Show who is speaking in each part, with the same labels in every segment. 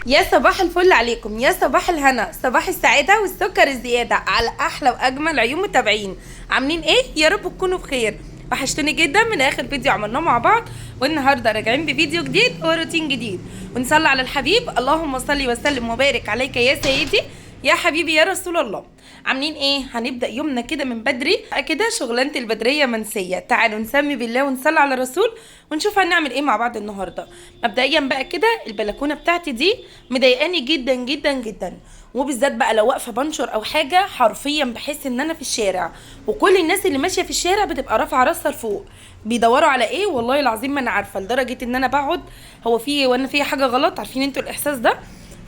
Speaker 1: يا صباح الفل عليكم، يا صباح الهنا، صباح السعادة والسكر الزيادة على أحلى وأجمل عيون متابعين. عاملين إيه؟ يا رب تكونوا بخير. وحشتوني جدا من آخر فيديو عملناه مع بعض، والنهاردة راجعين بفيديو جديد وروتين جديد، ونصلي على الحبيب. اللهم صل وسلم وبارك عليك يا سيدي يا حبيبي يا رسول الله. عاملين ايه؟ هنبدأ يومنا كده من بدري كده، شغلانة البدرية منسية. تعالوا نسمي بالله ونصلي على الرسول ونشوف هنعمل ايه مع بعض النهارده. مبدئيا بقى كده، البلكونه بتاعتي دي مضايقاني جدا جدا جدا، وبالذات بقى لو واقفه بنشر او حاجه، حرفيا بحس ان انا في الشارع، وكل الناس اللي ماشيه في الشارع بتبقى رافعه راسها لفوق بيدوروا على ايه. والله العظيم ما انا عارفه، لدرجه ان انا بقعد هو في وانا في حاجه غلط، عارفين انتوا الاحساس ده.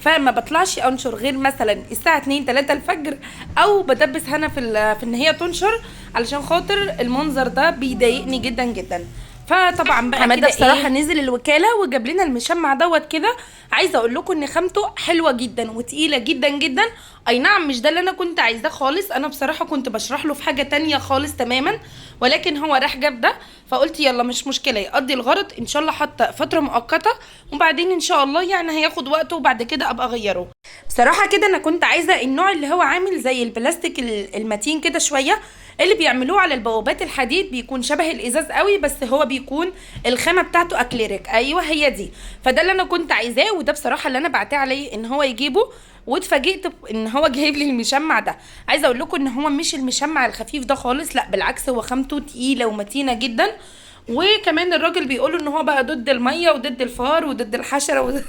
Speaker 1: فما بطلعش انشر غير مثلا الساعه 2 3 الفجر، او بدبس هنا في ان هي تنشر، علشان خاطر المنظر ده بيضايقني جدا جدا. فطبعا بقى حماده بصراحه إيه؟ نزل الوكاله وجاب لنا المشمع دوت كده. عايزه اقول لكم ان خامته حلوه جدا وتقيله جدا جدا. اي نعم، مش ده اللي انا كنت عايزاه خالص، انا بصراحه كنت بشرح له في حاجه تانية خالص تماما، ولكن هو راح جاب ده، فقلت يلا مش مشكله يقضي الغرض ان شاء الله، حتى فتره مؤقته، وبعدين ان شاء الله يعني هياخد وقته، وبعد كده ابقى اغيره. بصراحه كده انا كنت عايزه النوع اللي هو عامل زي البلاستيك المتين كده شويه، اللي بيعملوه على البوابات الحديد، بيكون شبه الازاز قوي، بس هو بيكون الخامه بتاعته اكليريك. ايوه هي دي، فده اللي انا كنت عايزاه، وده بصراحه اللي انا بعتيه عليه ان هو يجيبه، واتفاجئت ان هو جايب لي المشمع ده. عايزه اقول لكم ان هو مش المشمع الخفيف ده خالص، لا بالعكس، هو خامته تقيله ومتينه جدا. وكمان الراجل بيقول ان هو بقى ضد الميه وضد الفار وضد الحشره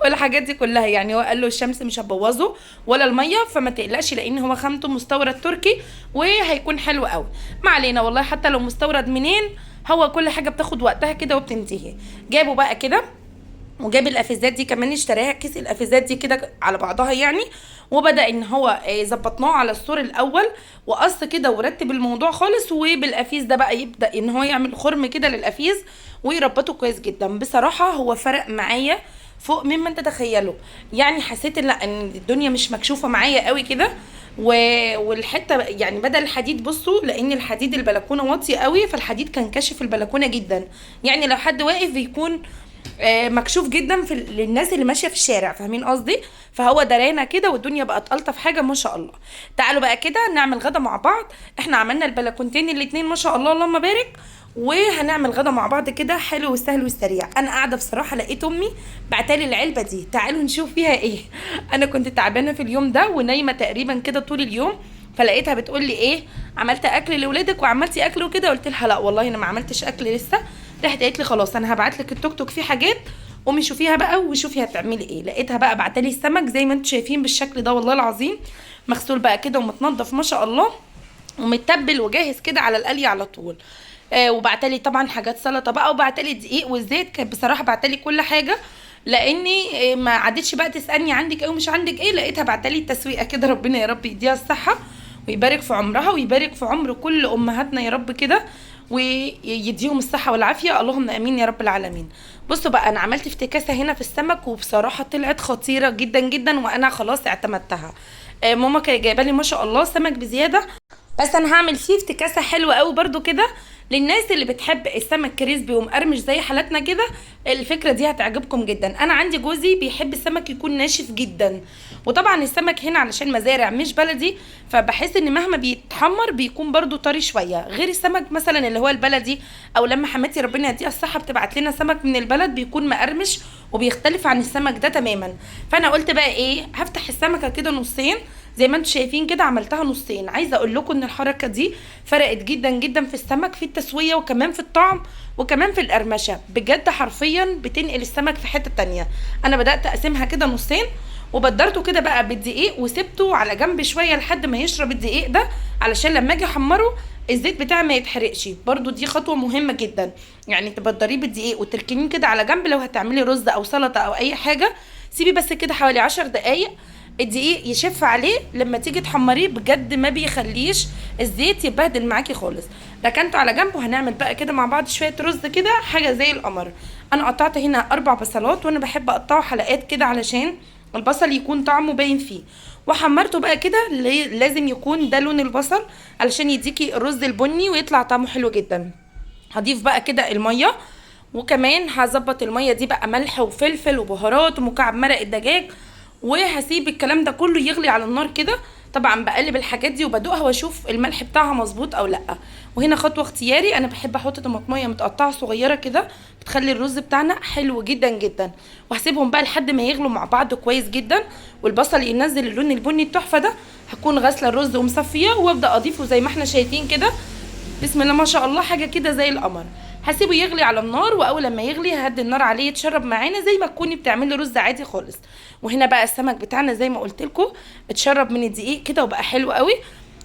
Speaker 1: والحاجات دي كلها. يعني هو قال له الشمس مش هتبوظه ولا الميه، فما تقلقش، لان هو خامته مستورد تركي وهيكون حلو قوي. ما علينا والله، حتى لو مستورد منين، هو كل حاجه بتاخد وقتها كده وبتنتهي. جابوا بقى كده، وجاب الافيزات دي كمان، اشتراها كيس الافيزات دي كده على بعضها يعني. وبدا ان هو ظبطناه على السور الاول، وقص كده ورتب الموضوع خالص، وبالافيز ده بقى يبدا ان هو يعمل خرم كده للافيز ويربطه كويس جدا. بصراحه هو فرق معايا فوق مما انت تتخيله. يعني حسيت لا ان الدنيا مش مكشوفه معايا قوي كده، والحته يعني بدل الحديد، بصوا، لان الحديد البلكونه واطيه قوي، فالحديد كان كاشف البلكونه جدا. يعني لو حد واقف بيكون مكشوف جدا للناس اللي ماشيه في الشارع، فاهمين قصدي؟ فهو درانا كده، والدنيا بقت الطف حاجه ما شاء الله. تعالوا بقى كده نعمل غدا مع بعض. احنا عملنا البلكونتين الاتنين ما شاء الله اللهم بارك، وهنعمل غدا مع بعض كده حلو وسهل والسريع. انا قاعده بصراحه لقيت امي بعتالي العلبه دي، تعالوا نشوف فيها ايه. انا كنت تعبانه في اليوم ده ونايمه تقريبا كده طول اليوم، فلقيتها بتقول لي ايه، عملت اكل لاولادك وعملتي اكل وكده؟ قلت لها لا والله انا ما عملتش اكل لسه. راحت قالت لي خلاص انا هبعت لك التوك توك فيه حاجات، قومي شوفيها بقى وشوفي هتعملي ايه. لقيتها بقى بعتلي السمك زي ما انتم شايفين بالشكل ده، والله العظيم مغسول بقى كده ومتنضف ما شاء الله، ومتبل وجاهز كده على القلي على طول. وبعتلي طبعا حاجات سلطه بقى، وبعتلي الدقيق والزيت، كانت بصراحه بعتلي كل حاجه، لاني ما عادتش بقى تسالني عندك ايه ومش عندك ايه. لقيتها بعتلي التسويقه كده، ربنا يا رب يديها الصحه ويبارك في عمرها ويبارك في عمر كل امهاتنا يا رب كده، ويديهم الصحه والعافيه، اللهم امين يا رب العالمين. بصوا بقى، انا عملت افتكاسه هنا في السمك، وبصراحه طلعت خطيره جدا جدا، وانا خلاص اعتمدتها. ماما كانت جايبه لي ما شاء الله سمك بزياده، بس انا هعمل فيه افتكاسه حلوه قوي برده كده للناس اللي بتحب السمك كريسبي ومقرمش زي حالتنا كده. الفكره دي هتعجبكم جدا. انا عندي جوزي بيحب السمك يكون ناشف جدا، وطبعا السمك هنا علشان مزارع مش بلدي، فبحس ان مهما بيتحمر بيكون برده طري شويه، غير السمك مثلا اللي هو البلدي، او لما حماتي ربنا يديها الصحه بتبعت لنا سمك من البلد بيكون مقرمش وبيختلف عن السمك ده تماما. فانا قلت بقى ايه، هفتح السمكه كده نصين زي ما انتم شايفين كده، عملتها نصين. عايزه اقول لكم ان الحركه دي فرقت جدا جدا في السمك، في التسويه وكمان في الطعم وكمان في القرمشه، بجد حرفيا بتنقل السمك في حته تانية. انا بدات اقسمها كده نصين، وبدرته كده بقى بالدقيق، وسبته على جنب شويه لحد ما يشرب الدقيق ده، علشان لما اجي احمره الزيت بتاعي ما يتحرقش. برضو دي خطوه مهمه جدا، يعني تبدريه بالدقيق وتركنيه كده على جنب. لو هتعملي رز او سلطه او اي حاجه، سيبي بس كده حوالي 10 دقايق الدقيق يشف عليه، لما تيجي تحمريه بجد ما بيخليش الزيت يبهدل معاكي خالص. ركنته على جنب، وهنعمل بقى كده مع بعض شويه رز كده حاجه زي القمر. انا قطعت هنا 4 بصلات، وانا بحب اقطعه حلقات كده علشان البصل يكون طعمه باين فيه، وحمرته بقى كده. لازم يكون ده لون البصل علشان يديكي الرز البني ويطلع طعمه حلو جدا. هضيف بقى كده الميه، وكمان هظبط الميه دي بقى ملح وفلفل وبهارات ومكعب مرق الدجاج، وهسيب الكلام ده كله يغلي على النار كده. طبعا بقلب الحاجات دي وبدوقها واشوف الملح بتاعها مظبوط او لا. وهنا خطوه اختياري، انا بحب احط طماطميه متقطعه صغيره كده، بتخلي الرز بتاعنا حلو جدا جدا. وهسيبهم بقى لحد ما يغلوا مع بعض كويس جدا، والبصل ينزل اللون البني التحفه ده. هكون غاسله الرز ومصفيه وابدا اضيفه زي ما احنا شايفين كده. بسم الله ما شاء الله، حاجه كده زي القمر. هسيبه يغلي على النار، واول لما يغلي هدي النار عليه يتشرب معانا زي ما تكوني بتعملي رز عادي خالص. وهنا بقى السمك بتاعنا زي ما قلت لكم اتشرب من الدقيق كده وبقى حلو قوي.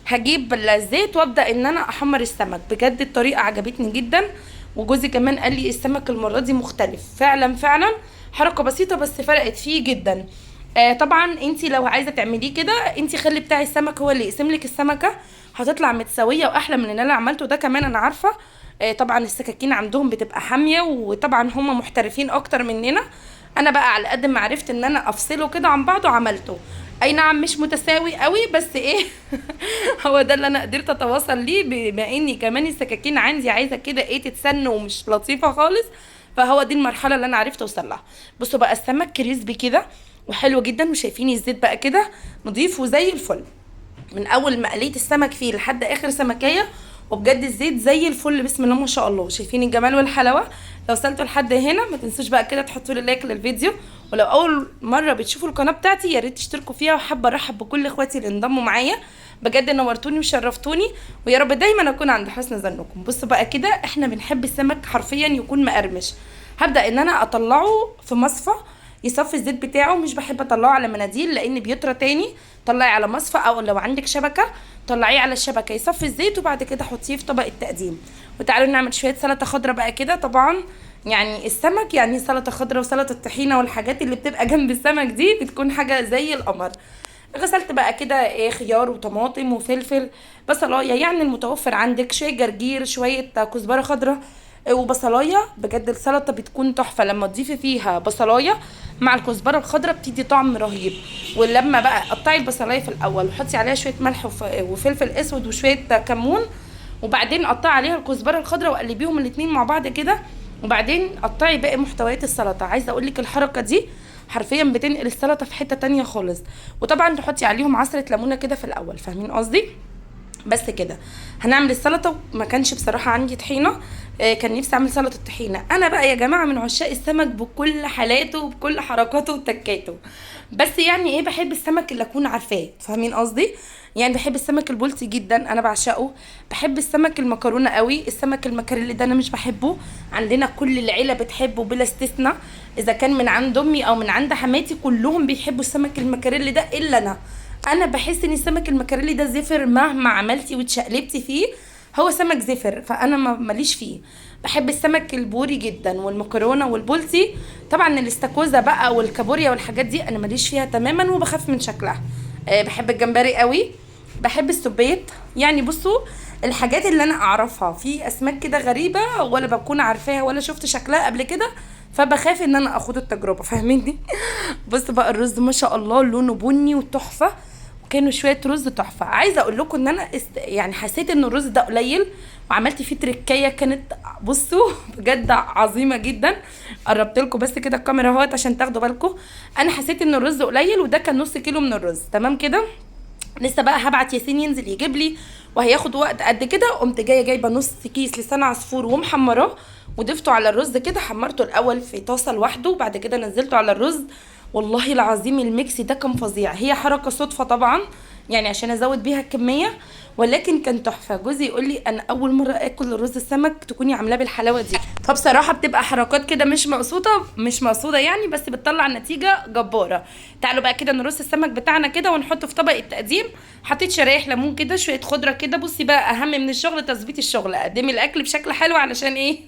Speaker 1: هجيب الزيت وابدا ان انا احمر السمك. بجد الطريقه عجبتني جدا، وجوزي كمان قال لي السمك المره دي مختلف. فعلا فعلا حركه بسيطه بس فرقت فيه جدا. طبعا انتي لو عايزه تعمليه كده، انتي خلي بتاع السمك هو اللي يقسم لك السمكه، هتطلع متساويه واحلى من اللي انا عملته ده. كمان انا عارفه طبعا السكاكين عندهم بتبقى حاميه، وطبعا هم محترفين اكتر مننا. انا بقى على قد ما عرفت ان انا افصله كده عن بعضه عملته. اي نعم مش متساوي قوي، بس ايه هو ده اللي انا قدرت اتواصل ليه، بما اني كمان السكاكين عندي عايزه كده ايه تتسن ومش لطيفه خالص. فهو دي المرحله اللي انا عرفت اوصل لها. بصوا بقى السمك كريسبي كده وحلو جدا، وشايفين الزيت بقى كده نضيف وزي الفل. من اول ما قليت السمك فيه لحد اخر سمكيه، وبجد الزيت زي الفل. بسم الله ما شاء الله، شايفين الجمال والحلاوه. لو وصلتوا لحد هنا ما تنسوش بقى كده تحطوا لي لايك للفيديو. ولو اول مره بتشوفوا القناه بتاعتي يا ريت تشتركوا فيها. وحابه ارحب بكل اخواتي اللي انضموا معايا، بجد نورتوني وشرفتوني، ويا رب دايما اكون عند حسن ظنكم. بصوا بقى كده، احنا بنحب السمك حرفيا يكون مقرمش. هبدا ان انا اطلعه في مصفى يصفي الزيت بتاعه. مش بحب اطلعه على مناديل لان بيطرى تاني. طلعي على مصفى، او لو عندك شبكه طلعيه على الشبكه يصفي الزيت، وبعد كده حطيه في طبق التقديم. وتعالوا نعمل شويه سلطه خضراء بقى كده. طبعا يعني السمك يعني سلطه خضراء وسلطه الطحينه والحاجات اللي بتبقى جنب السمك دي بتكون حاجه زي القمر. غسلت بقى كده ايه خيار وطماطم وفلفل بصلايه، يعني المتوفر عندك، شويه جرجير شويه كزبره خضراء وبصلايه. بجد السلطه بتكون تحفه لما تضيفي فيها بصلايه مع الكزبره الخضراء، بتدي طعم رهيب. ولما بقى قطعي البصلايه في الاول وحطي عليها شويه ملح وفلفل اسود وشويه كمون، وبعدين قطعي عليها الكزبره الخضراء وقلبيهم الاتنين مع بعض كده، وبعدين قطعي باقي محتويات السلطه. عايزه اقول لك الحركه دي حرفيا بتنقل السلطه في حته تانية خالص. وطبعا تحطي عليهم عصره ليمونه كده في الاول، فاهمين قصدي؟ بس كده هنعمل السلطه. ما كانش بصراحه عندي طحينه، كان نفسي اعمل سلطه الطحينه. انا بقى يا جماعه من عشاق السمك بكل حالاته وبكل حركاته وتكاته. بس يعني ايه، بحب السمك اللي اكون عارفاه، فاهمين قصدي؟ يعني بحب السمك البلطي جدا، انا بعشقه. بحب السمك المكرونه قوي. السمك المكاريلي ده انا مش بحبه. عندنا كل العيله بتحبه بلا استثناء، اذا كان من عند امي او من عند حماتي كلهم بيحبوا السمك المكاريلي ده الا انا بحس ان السمك المكاريلي ده زفر، مهما عملتي واتشقلبتي فيه هو سمك زفر، فانا ماليش فيه. بحب السمك البوري جدا والمكرونه والبولتي. طبعا الاستاكوزا بقى والكابوريا والحاجات دي انا ماليش فيها تماما وبخاف من شكلها. بحب الجمبري قوي، بحب السبيط. يعني بصوا الحاجات اللي انا اعرفها في اسماك كده غريبه ولا بكون عارفاها ولا شفت شكلها قبل كده، فبخاف ان انا اخد التجربه، فاهميني؟ بص بقى الرز ما شاء الله لونه بني وتحفه، وكانوا شويه رز تحفه. عايزه اقول لكم ان انا يعني حسيت ان الرز ده قليل، وعملت فيه تركايه كانت بصوا بجد عظيمه جدا. قربت لكم بس كده الكاميرا اهوت عشان تاخدوا بالكم. انا حسيت ان الرز قليل، وده كان نص كيلو من الرز تمام كده. لسه بقى هبعت ياسين ينزل يجيب لي، وهياخد وقت قد كده. قمت جايبه نص كيس لسان عصفور ومحمراه وضفته على الرز كده. حمرته الاول في طاسه لوحده وبعد كده نزلته على الرز. والله العظيم الميكس ده كان فظيع. هي حركه صدفه طبعا يعني عشان ازود بيها الكميه، ولكن كان تحفه. جوزي يقول لي انا اول مره اكل رز السمك تكوني عاملاه بالحلاوه دي. فبصراحه بتبقى حركات كده مش مقصوده يعني، بس بتطلع نتيجه جباره. تعالوا بقى كده نرص السمك بتاعنا كده ونحطه في طبق التقديم. حطيت شرايح ليمون كده، شويه خضره كده. بصي بقى اهم من الشغل تظبيط الشغل، قدمي الاكل بشكل حلو علشان ايه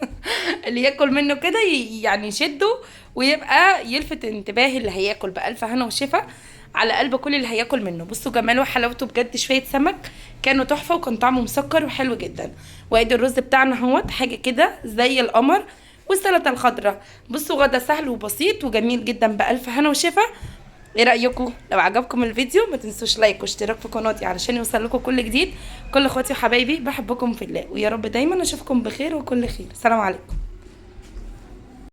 Speaker 1: اللي ياكل منه كده يعني يشده ويبقى يلفت انتباه اللي هياكل. بألف هنا وشفا على قلب كل اللي هياكل منه. بصوا جماله وحلاوته بجد. شويه سمك كانوا تحفه وكان طعمه مسكر وحلو جدا. وادي الرز بتاعنا اهوت حاجه كده زي القمر. والسلطه الخضراء بصوا غدا سهل وبسيط وجميل جدا. بألف هنا وشفا. ايه رايكم؟ لو عجبكم الفيديو ما تنسوش لايك واشتراك في قناتي علشان يوصل لكم كل جديد. كل اخواتي وحبايبي بحبكم في الله، ويا رب دايما اشوفكم بخير وكل خير. سلام عليكم.